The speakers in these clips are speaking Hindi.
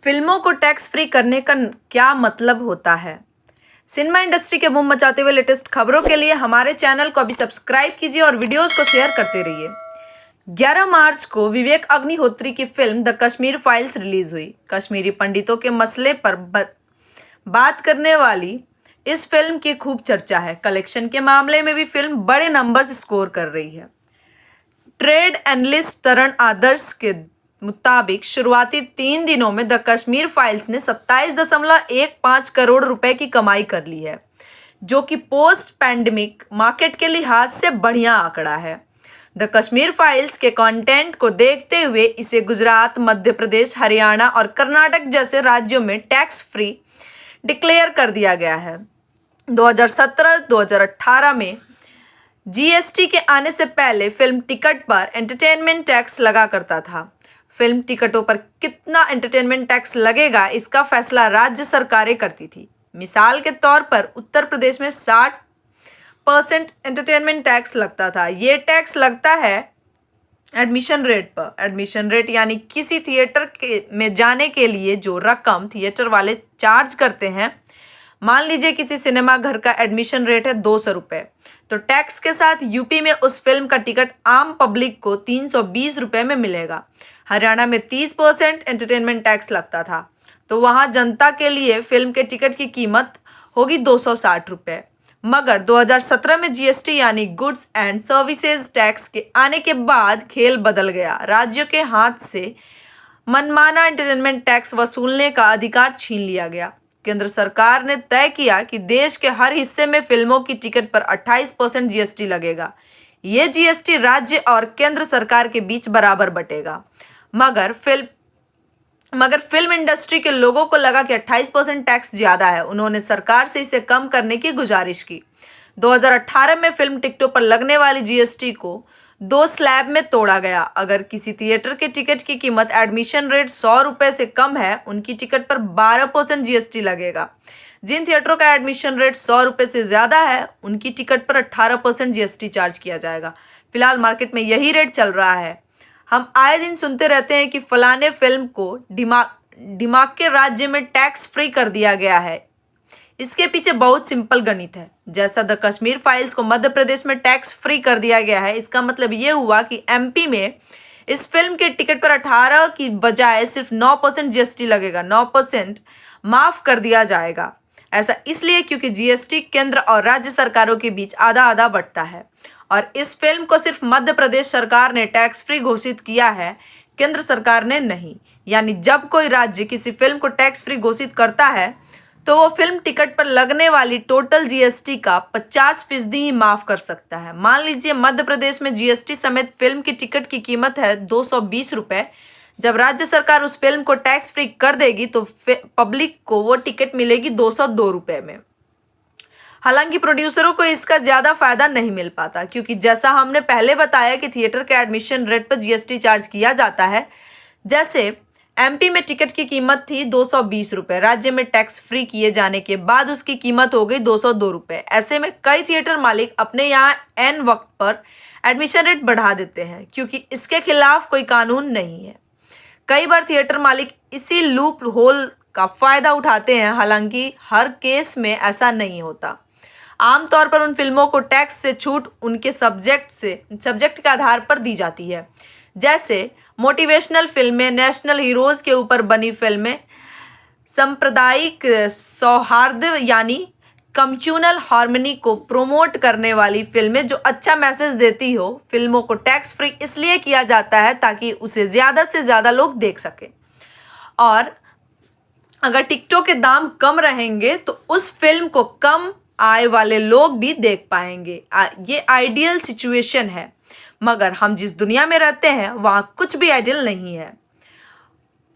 फिल्मों को टैक्स फ्री करने का क्या मतलब होता है? सिनेमा इंडस्ट्री के बूम मचाते हुए लेटेस्ट खबरों के लिए हमारे चैनल को अभी सब्सक्राइब कीजिए और वीडियोस को शेयर करते रहिए। 11 मार्च को विवेक अग्निहोत्री की film the Kashmir files release हुई। कश्मीरी पंडितों के मसले पर बात करने वाली इस फिल्म की खूब चर्चा है। कलेक्शन के मामले में भी फिल्म बड़े नंबर्स स्कोर कर रही है। ट्रेड एनालिस्ट तरण आदर्श के मुताबिक शुरुआती 3 दिनों में द कश्मीर फाइल्स ने 27.15 करोड़ रुपए की कमाई कर ली है, जो कि पोस्ट पैंडेमिक मार्केट के लिहाज से बढ़िया आंकड़ा है। द कश्मीर फाइल्स के कंटेंट को देखते हुए इसे गुजरात, मध्य प्रदेश, हरियाणा और कर्नाटक जैसे राज्यों में टैक्स फ्री डिक्लेयर कर दिया गया है। 2017-2018 में जीएसटी के आने से पहले फिल्म टिकट पर एंटरटेनमेंट टैक्स लगा करता था। फिल्म टिकटों पर कितना एंटरटेनमेंट टैक्स लगेगा, इसका फैसला राज्य सरकारें करती थी। मिसाल के तौर पर उत्तर प्रदेश में 60% एंटरटेनमेंट टैक्स लगता था। ये टैक्स लगता है एडमिशन रेट पर। एडमिशन रेट यानी किसी थिएटर में जाने के लिए जो रकम थिएटर वाले चार्ज करते हैं। मान लीजिए किसी सिनेमा घर का एडमिशन रेट है 200 रुपये, तो टैक्स के साथ यूपी में उस फिल्म का टिकट आम पब्लिक को 320 रुपये में मिलेगा। हरियाणा में 30% एंटरटेनमेंट टैक्स लगता था, तो वहाँ जनता के लिए फिल्म के टिकट की कीमत होगी 260 रुपये। मगर 2017 में जीएसटी यानी गुड्स एंड सर्विसेज टैक्स के आने के बाद खेल बदल गया। राज्यों के हाथ से मनमाना एंटरटेनमेंट टैक्स वसूलने का अधिकार छीन लिया गया। केंद्र सरकार ने तय किया कि देश के हर हिस्से में फिल्मों की टिकट पर 28% जीएसटी लगेगा। ये जीएसटी राज्य और केंद्र सरकार के बीच बराबर बटेगा। मगर फिल्म इंडस्ट्री के लोगों को लगा कि 28% टैक्स ज़्यादा है। उन्होंने सरकार से इसे कम करने की गुजारिश की। 2018 में फिल्म टिकटों पर लगने वाली जीएसटी को 2 स्लैब में तोड़ा गया। अगर किसी थिएटर के टिकट की कीमत एडमिशन रेट 100 रुपये से कम है, उनकी टिकट पर 12% जीएसटी लगेगा। जिन थिएटरों का एडमिशन रेट 100 रुपये से ज़्यादा है, उनकी टिकट पर 18% जीएसटी चार्ज किया जाएगा। फिलहाल मार्केट में यही रेट चल रहा है। हम आए दिन सुनते रहते हैं कि फलाने फिल्म को दिमाग के राज्य में टैक्स फ्री कर दिया गया है। इसके पीछे बहुत सिंपल गणित है। जैसा द कश्मीर फाइल्स को मध्य प्रदेश में टैक्स फ्री कर दिया गया है, इसका मतलब ये हुआ कि एमपी में इस फिल्म के टिकट पर 18 की बजाय सिर्फ 9% जीएसटी लगेगा। 9% माफ कर दिया जाएगा। ऐसा इसलिए क्योंकि जीएसटी केंद्र और राज्य सरकारों के बीच आधा आधा बंटता है, और इस फिल्म को सिर्फ मध्य प्रदेश सरकार ने टैक्स फ्री घोषित किया है, केंद्र सरकार ने नहीं। यानी जब कोई राज्य किसी फिल्म को टैक्स फ्री घोषित करता है, तो वो फिल्म टिकट पर लगने वाली टोटल जीएसटी का 50% ही माफ कर सकता है। मान लीजिए मध्य प्रदेश में जीएसटी समेत फिल्म की टिकट की कीमत है 220 रुपये। जब राज्य सरकार उस फिल्म को टैक्स फ्री कर देगी तो पब्लिक को वो टिकट मिलेगी 202 रुपये में। हालांकि प्रोड्यूसरों को इसका ज़्यादा फायदा नहीं मिल पाता, क्योंकि जैसा हमने पहले बताया कि थिएटर के एडमिशन रेट पर जीएसटी चार्ज किया जाता है। जैसे एमपी में टिकट की कीमत थी 220 रुपये, राज्य में टैक्स फ्री किए जाने के बाद उसकी कीमत हो गई 202 रुपये। ऐसे में कई थिएटर मालिक अपने यहाँ एन वक्त पर एडमिशन रेट बढ़ा देते हैं, क्योंकि इसके खिलाफ कोई कानून नहीं है। कई बार थिएटर मालिक इसी लूप होल का फ़ायदा उठाते हैं। हालांकि हर केस में ऐसा नहीं होता। आमतौर पर उन फिल्मों को टैक्स से छूट उनके सब्जेक्ट के आधार पर दी जाती है। जैसे मोटिवेशनल फिल्में, नेशनल हीरोज़ के ऊपर बनी फिल्में, सांप्रदायिक सौहार्द यानी कम्युनल हार्मनी को प्रोमोट करने वाली फिल्में जो अच्छा मैसेज देती हो। फिल्मों को टैक्स फ्री इसलिए किया जाता है ताकि उसे ज़्यादा से ज़्यादा लोग देख सकें, और अगर टिकटों के दाम कम रहेंगे तो उस फिल्म को कम आय वाले लोग भी देख पाएंगे। ये आइडियल सिचुएशन है, मगर हम जिस दुनिया में रहते हैं वहाँ कुछ भी आइडियल नहीं है।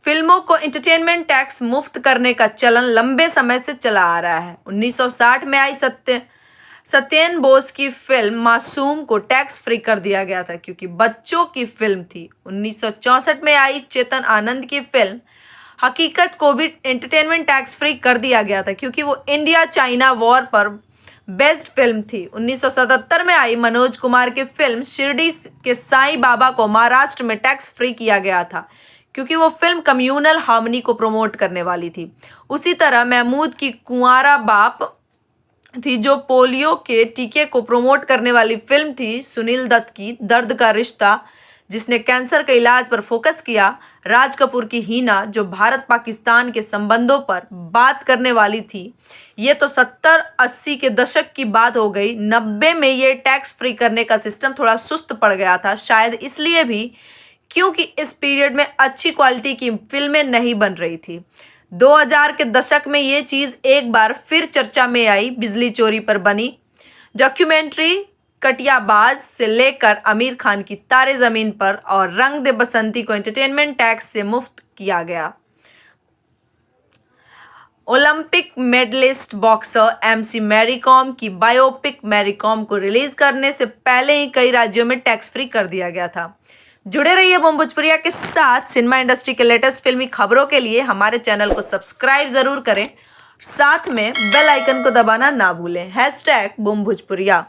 फिल्मों को एंटरटेनमेंट टैक्स मुफ्त करने का चलन लंबे समय से चला आ रहा है। 1960 में आई सत्येन बोस की फिल्म मासूम को टैक्स फ्री कर दिया गया था, क्योंकि बच्चों की फिल्म थी। 1964 में आई चेतन आनंद की फिल्म हकीकत को भी एंटरटेनमेंट टैक्स फ्री कर दिया गया था, क्योंकि वो इंडिया चाइना वॉर पर बेस्ड फिल्म थी। 1977 में आई मनोज कुमार की फिल्म शिरडी के साईं बाबा को महाराष्ट्र में टैक्स फ्री किया गया था, क्योंकि वो फिल्म कम्युनल हार्मनी को प्रमोट करने वाली थी। उसी तरह महमूद की कुंवारा बाप थी, जो पोलियो के टीके को प्रमोट करने वाली फिल्म थी। सुनील दत्त की दर्द का रिश्ता, जिसने कैंसर के इलाज पर फोकस किया। राज कपूर की हीना, जो भारत पाकिस्तान के संबंधों पर बात करने वाली थी। ये तो 70-80 के दशक की बात हो गई। 90 में ये टैक्स फ्री करने का सिस्टम थोड़ा सुस्त पड़ गया था, शायद इसलिए भी क्योंकि इस पीरियड में अच्छी क्वालिटी की फिल्में नहीं बन रही थी। 2000 के दशक में ये चीज़ एक बार फिर चर्चा में आई। बिजली चोरी पर बनी डॉक्यूमेंट्री कटियाबाज से लेकर आमिर खान की तारे ज़मीन पर और रंग दे बसंती को एंटरटेनमेंट टैक्स से मुफ्त किया गया। Olympic medallist boxer MC Mary Kom की बायोपिक मैरी कॉम को रिलीज करने से पहले ही कई राज्यों में टैक्स फ्री कर दिया गया था। जुड़े रहिए बूम भोजपुरिया के साथ। सिनेमा इंडस्ट्री के लेटेस्ट फिल्मी खबरों के लिए हमारे चैनल को सब्सक्राइब जरूर करें, साथ में बेल आइकन को दबाना ना भूलें। #बूम भोजपुरिया।